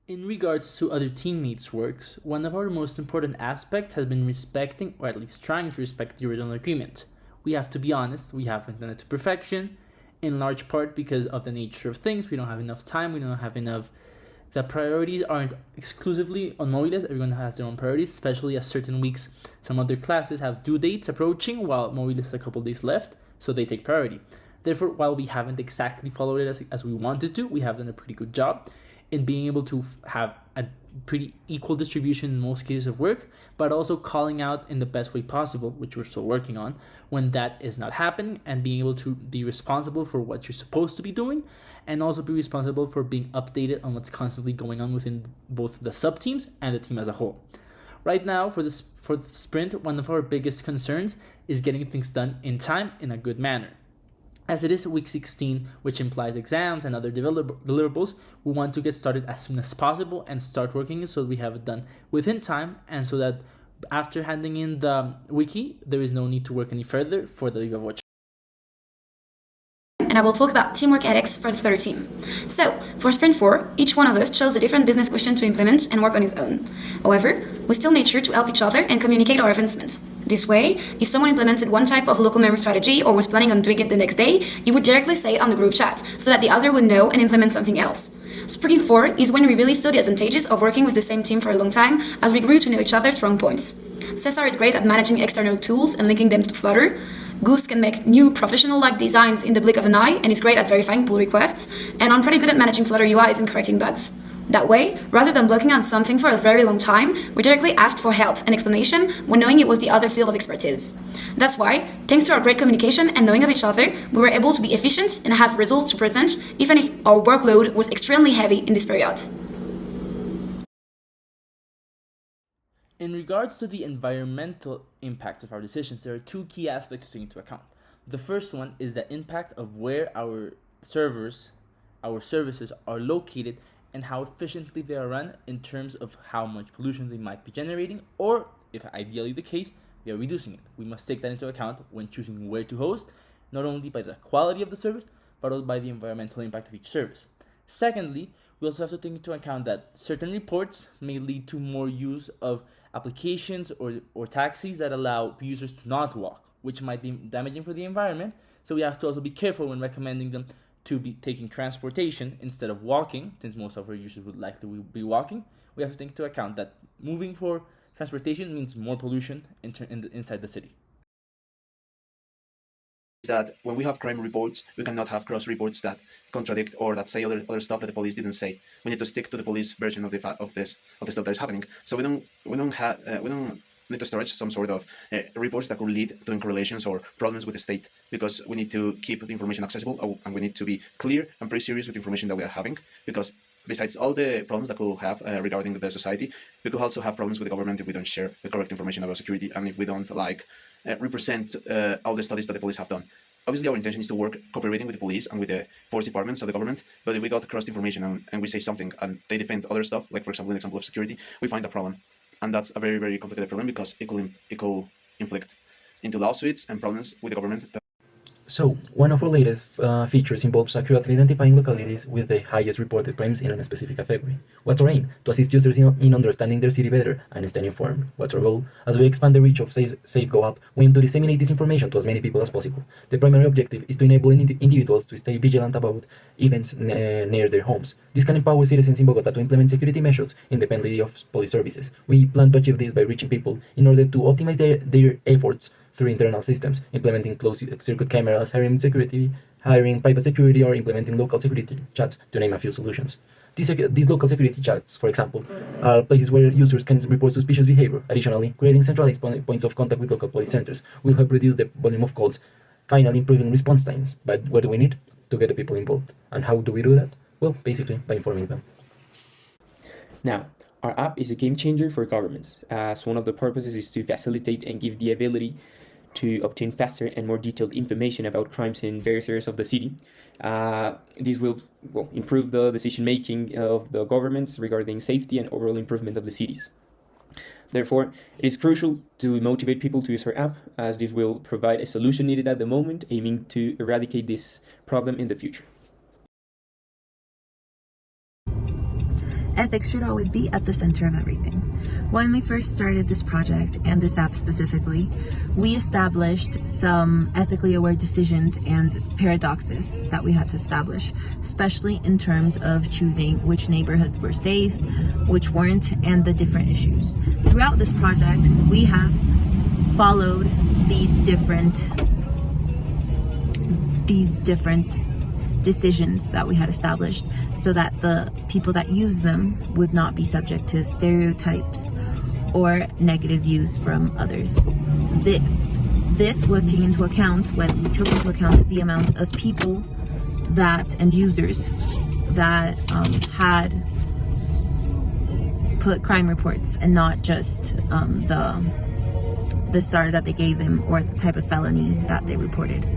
In regards to other teammates' works, one of our most important aspects has been respecting, or at least trying to respect, the original agreement. We have to be honest, we haven't done it to perfection, in large part because of the nature of things. We don't have enough time, we don't have enough. The priorities aren't exclusively on Mobiles, everyone has their own priorities, especially as certain weeks some other classes have due dates approaching, while Mobiles has a couple days left, so they take priority. Therefore, while we haven't exactly followed it as we wanted to, we have done a pretty good job in being able to have a pretty equal distribution in most cases of work, but also calling out in the best way possible, which we're still working on, when that is not happening, and being able to be responsible for what you're supposed to be doing, and also be responsible for being updated on what's constantly going on within both the sub-teams and the team as a whole. Right now, for the sprint, one of our biggest concerns is getting things done in time in a good manner. As it is week 16, which implies exams and other deliverables, we want to get started as soon as possible and start working so that we have it done within time, and so that after handing in the wiki, there is no need to work any further for the League of Watch. And I will talk about teamwork ethics for the third team. So, for Sprint 4, each one of us chose a different business question to implement and work on his own. However, we still made sure to help each other and communicate our advancements. This way, if someone implemented one type of local memory strategy or was planning on doing it the next day, you would directly say it on the group chat, so that the other would know and implement something else. Sprint 4 is when we really saw the advantages of working with the same team for a long time, as we grew to know each other's strong points. Cesar is great at managing external tools and linking them to Flutter. Goose can make new professional-like designs in the blink of an eye and is great at verifying pull requests, and I'm pretty good at managing Flutter UIs and correcting bugs. That way, rather than blocking on something for a very long time, we directly asked for help and explanation when knowing it was the other field of expertise. That's why, thanks to our great communication and knowing of each other, we were able to be efficient and have results to present, even if our workload was extremely heavy in this period. In regards to the environmental impact of our decisions, there are two key aspects to take into account. The first one is the impact of where our services are located and how efficiently they are run in terms of how much pollution they might be generating, or, if ideally the case, they are reducing it. We must take that into account when choosing where to host, not only by the quality of the service, but also by the environmental impact of each service. Secondly, we also have to take into account that certain reports may lead to more use of applications or taxis that allow users to not walk, which might be damaging for the environment, so we have to also be careful when recommending them to be taking transportation instead of walking, since most of our users would likely be walking. We have to take into account that moving for transportation means more pollution inside the city. That when we have crime reports, we cannot have cross reports that contradict or that say other stuff that the police didn't say. We need to stick to the police version of the stuff that is happening. So we don't need to storage some sort of reports that could lead to correlations or problems with the state, because we need to keep the information accessible, and we need to be clear and pretty serious with the information that we are having, because besides all the problems that could have regarding the society, we could also have problems with the government if we don't share the correct information about security, and if we don't represent all the studies that the police have done. Obviously, our intention is to work cooperating with the police and with the force departments of the government, but if we got crossed information and we say something and they defend other stuff, like for example, an example of security, we find a problem. And that's a very, very complicated problem, because it could inflict into lawsuits and problems with the government. So, one of our latest features involves accurately identifying localities with the highest reported crimes in a specific category. What's our aim? To assist users in understanding their city better and staying informed. What's our goal? As we expand the reach of Safe Go Up, we aim to disseminate this information to as many people as possible. The primary objective is to enable individuals to stay vigilant about events near their homes. This can empower citizens in Bogota to implement security measures independently of police services. We plan to achieve this by reaching people in order to optimize their efforts through internal systems, implementing closed-circuit cameras, hiring private security, or implementing local security chats, to name a few solutions. These local security chats, for example, are places where users can report suspicious behavior. Additionally, creating centralized points of contact with local police centers will help reduce the volume of calls, finally improving response times. But what do we need to get the people involved? And how do we do that? Well, basically by informing them. Now, our app is a game changer for governments, as one of the purposes is to facilitate and give the ability to obtain faster and more detailed information about crimes in various areas of the city. This will improve the decision-making of the governments regarding safety and overall improvement of the cities. Therefore, it is crucial to motivate people to use our app, as this will provide a solution needed at the moment, aiming to eradicate this problem in the future. Ethics should always be at the center of everything. When we first started this project, and this app specifically, we established some ethically aware decisions and paradoxes that we had to establish, especially in terms of choosing which neighborhoods were safe, which weren't, and the different issues. Throughout this project, we have followed these different decisions that we had established so that the people that use them would not be subject to stereotypes or negative views from others. This was taken into account when we took into account the amount of people and users that had put crime reports, and not just the star that they gave them or the type of felony that they reported.